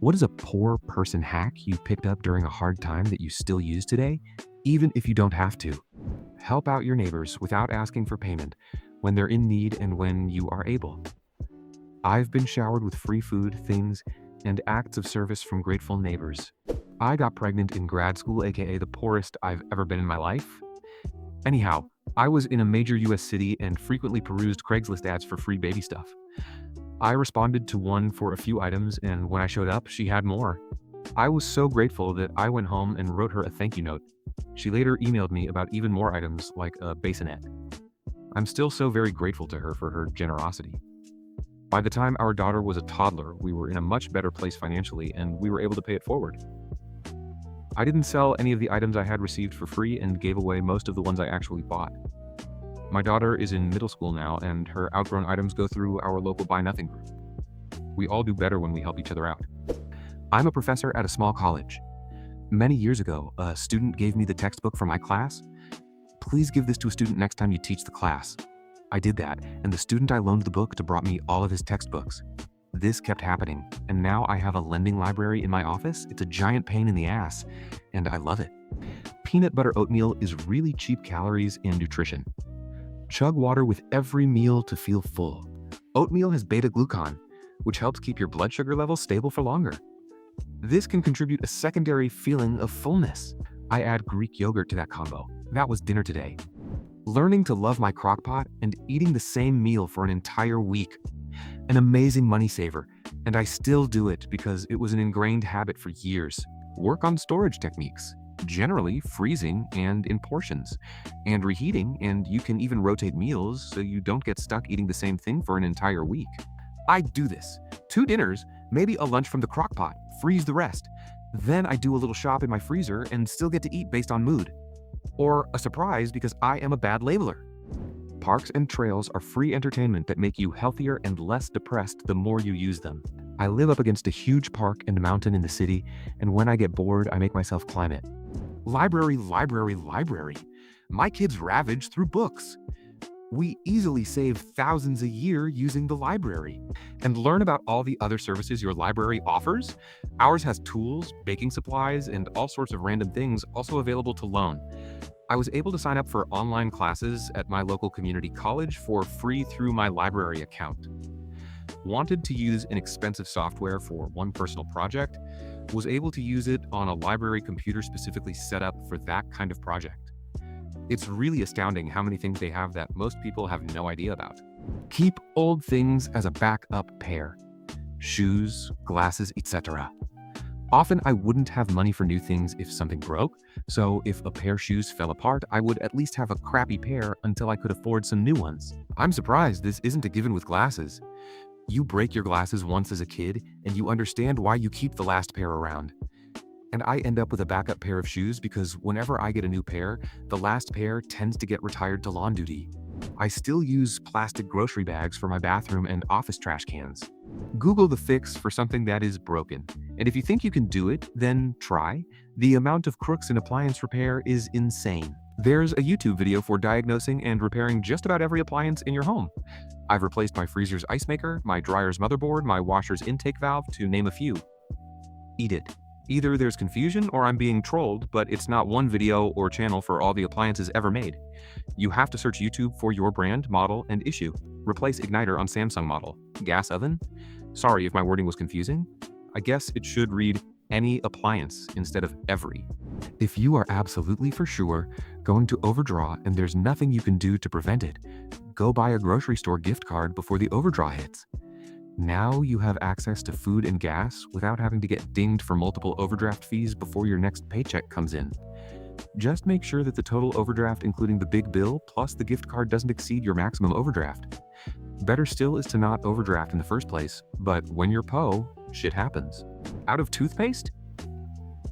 What is a poor person hack you picked up during a hard time that you still use today, even if you don't have to? Help out your neighbors without asking for payment when they're in need and when you are able. I've been showered with free food, things, and acts of service from grateful neighbors. I got pregnant in grad school, aka the poorest I've ever been in my life. Anyhow, I was in a major US city and frequently perused Craigslist ads for free baby stuff. I responded to one for a few items, and when I showed up, she had more. I was so grateful that I went home and wrote her a thank you note. She later emailed me about even more items, like a bassinet. I'm still so very grateful to her for her generosity. By the time our daughter was a toddler, we were in a much better place financially, and we were able to pay it forward. I didn't sell any of the items I had received for free and gave away most of the ones I actually bought. My daughter is in middle school now, and her outgrown items go through our local Buy Nothing group. We all do better when we help each other out. I'm a professor at a small college. Many years ago, a student gave me the textbook for my class. Please give this to a student next time you teach the class. I did that, and the student I loaned the book to brought me all of his textbooks. This kept happening, and now I have a lending library in my office. It's a giant pain in the ass, and I love it. Peanut butter oatmeal is really cheap calories and nutrition. Chug water with every meal to feel full. Oatmeal has beta-glucan, which helps keep your blood sugar levels stable for longer. This can contribute a secondary feeling of fullness. I add Greek yogurt to that combo. That was dinner today. Learning to love my crockpot and eating the same meal for an entire week. An amazing money saver, and I still do it because it was an ingrained habit for years. Work on storage techniques, generally freezing and in portions, and reheating, and you can even rotate meals so you don't get stuck eating the same thing for an entire week. I do this. 2 dinners, maybe a lunch from the crockpot, freeze the rest. Then I do a little shop in my freezer and still get to eat based on mood. Or a surprise because I am a bad labeler. Parks and trails are free entertainment that make you healthier and less depressed the more you use them. I live up against a huge park and mountain in the city, and when I get bored, I make myself climb it. Library, library, library. My kids ravage through books. We easily save thousands a year using the library. And learn about all the other services your library offers. Ours has tools, baking supplies, and all sorts of random things also available to loan. I was able to sign up for online classes at my local community college for free through my library account. Wanted to use inexpensive software for one personal project, was able to use it on a library computer specifically set up for that kind of project. It's really astounding how many things they have that most people have no idea about. Keep old things as a backup pair. Shoes, glasses, etc. Often I wouldn't have money for new things if something broke, so if a pair of shoes fell apart, I would at least have a crappy pair until I could afford some new ones. I'm surprised this isn't a given with glasses. You break your glasses once as a kid, and you understand why you keep the last pair around. And I end up with a backup pair of shoes because whenever I get a new pair, the last pair tends to get retired to lawn duty. I still use plastic grocery bags for my bathroom and office trash cans. Google the fix for something that is broken. And if you think you can do it, then try. The amount of crooks in appliance repair is insane. There's a YouTube video for diagnosing and repairing just about every appliance in your home. I've replaced my freezer's ice maker, my dryer's motherboard, my washer's intake valve, to name a few. Eat it. Either there's confusion or I'm being trolled, but it's not one video or channel for all the appliances ever made. You have to search YouTube for your brand, model, and issue. Replace igniter on Samsung model. Gas oven? Sorry if my wording was confusing. I guess it should read any appliance instead of every. If you are absolutely for sure going to overdraw and there's nothing you can do to prevent it, go buy a grocery store gift card before the overdraw hits. Now you have access to food and gas without having to get dinged for multiple overdraft fees before your next paycheck comes in. Just make sure that the total overdraft, including the big bill plus the gift card, doesn't exceed your maximum overdraft. Better still is to not overdraft in the first place, but when you're PO, shit happens. Out of toothpaste?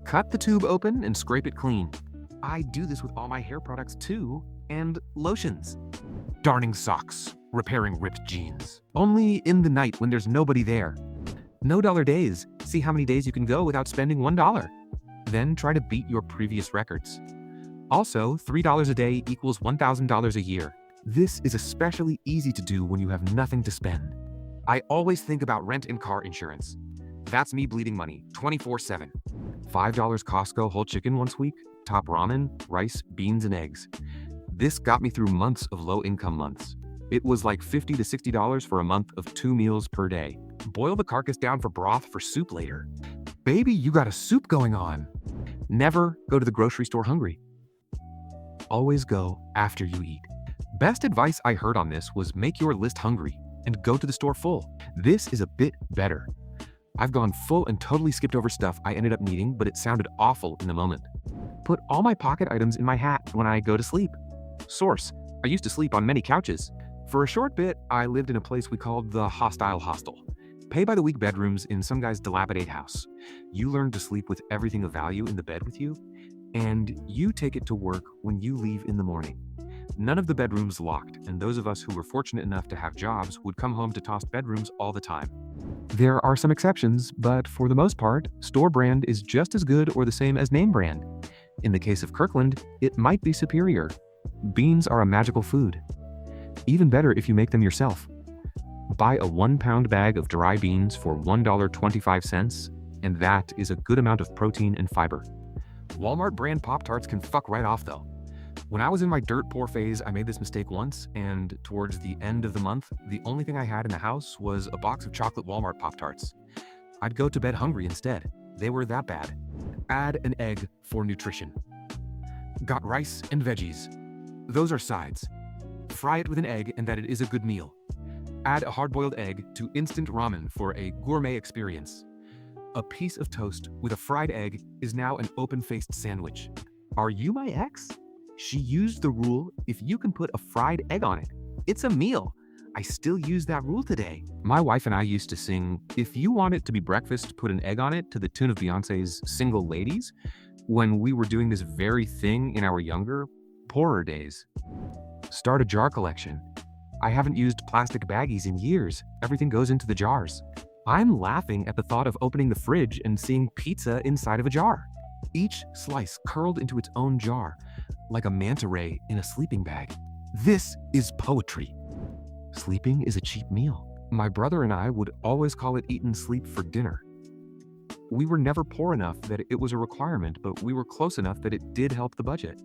Cut the tube open and scrape it clean. I do this with all my hair products too, and lotions. Darning socks, repairing ripped jeans. Only in the night when there's nobody there. No dollar days. See how many days you can go without spending $1. Then try to beat your previous records. Also, $3 a day equals $1,000 a year. This is especially easy to do when you have nothing to spend. I always think about rent and car insurance. That's me bleeding money 24/7. $5 Costco whole chicken once week, top ramen, rice, beans, and eggs. This got me through months of low-income months. It was like $50 to $60 for a month of 2 meals per day. Boil the carcass down for broth for soup later. Baby, you got a soup going on. Never go to the grocery store hungry. Always go after you eat. Best advice I heard on this was make your list hungry and go to the store full. This is a bit better. I've gone full and totally skipped over stuff I ended up needing, but it sounded awful in the moment. Put all my pocket items in my hat when I go to sleep. Source: I used to sleep on many couches. For a short bit, I lived in a place we called the Hostile Hostel. Pay-by-the-week bedrooms in some guy's dilapidated house. You learn to sleep with everything of value in the bed with you, and you take it to work when you leave in the morning. None of the bedrooms locked, and those of us who were fortunate enough to have jobs would come home to tossed bedrooms all the time. There are some exceptions, but for the most part, store brand is just as good or the same as name brand. In the case of Kirkland, it might be superior. Beans are a magical food. Even better if you make them yourself. Buy a 1-pound bag of dry beans for $1.25, and that is a good amount of protein and fiber. Walmart brand Pop-Tarts can fuck right off though. When I was in my dirt poor phase, I made this mistake once, and towards the end of the month, the only thing I had in the house was a box of chocolate Walmart Pop-Tarts. I'd go to bed hungry instead. They were that bad. Add an egg for nutrition. Got rice and veggies. Those are sides. Fry it with an egg and that it is a good meal. Add a hard-boiled egg to instant ramen for a gourmet experience. A piece of toast with a fried egg is now an open-faced sandwich. Are you my ex? She used the rule, if you can put a fried egg on it, it's a meal. I still use that rule today. My wife and I used to sing, "If you want it to be breakfast, put an egg on it," to the tune of Beyonce's Single Ladies, when we were doing this very thing in our younger, poorer days. Start a jar collection. I haven't used plastic baggies in years. Everything goes into the jars. I'm laughing at the thought of opening the fridge and seeing pizza inside of a jar. Each slice curled into its own jar, like a manta ray in a sleeping bag. This is poetry. Sleeping is a cheap meal. My brother and I would always call it eat and sleep for dinner. We were never poor enough that it was a requirement, but we were close enough that it did help the budget.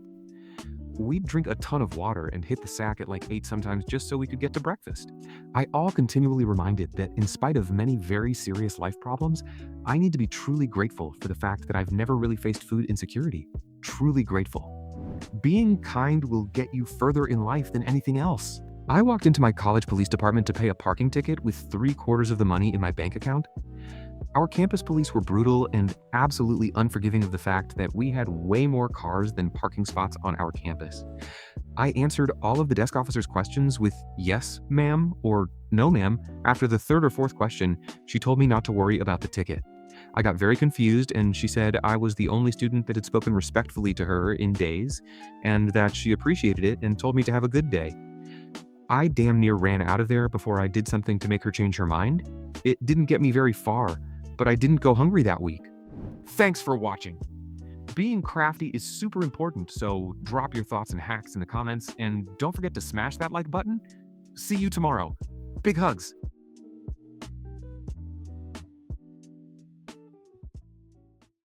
We'd drink a ton of water and hit the sack at like 8 sometimes just so we could get to breakfast. I all continually reminded that in spite of many very serious life problems, I need to be truly grateful for the fact that I've never really faced food insecurity. Truly grateful. Being kind will get you further in life than anything else. I walked into my college police department to pay a parking ticket with 3/4 of the money in my bank account. Our campus police were brutal and absolutely unforgiving of the fact that we had way more cars than parking spots on our campus. I answered all of the desk officer's questions with "yes, ma'am" or "no, ma'am." After the 3rd or 4th question, she told me not to worry about the ticket. I got very confused, and she said I was the only student that had spoken respectfully to her in days, and that she appreciated it and told me to have a good day. I damn near ran out of there before I did something to make her change her mind. It didn't get me very far, but I didn't go hungry that week. Thanks for watching. Being crafty is super important, so drop your thoughts and hacks in the comments, and don't forget to smash that like button. See you tomorrow. Big hugs.